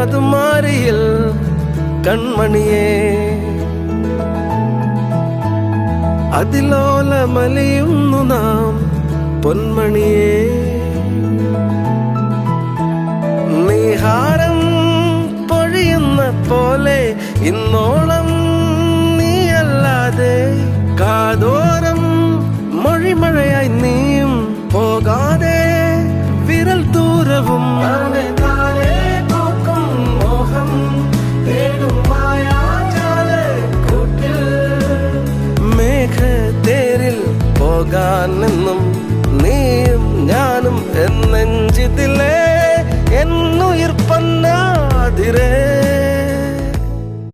മധുമാരിയിൽ കൺമണിയേ അതിലോലമലിയുന്നു നാം പൊന്മണിയേ നീഹാരം പൊഴിയുന്ന പോലെ ഇന്നോളം നീയല്ലാതെ കാതോരം മൊഴിമഴയായി നീയും പോകാതെ വിരൽ ദൂരവും മോഹം തേടും മായാജാലക്കൂട്ടിൽ മേഘത്തേരിൽ പോകാനെന്നും നീയും ഞാനും എന്നെഞ്ചിതിലേ എന്നുയിർ പന്നാതിരേ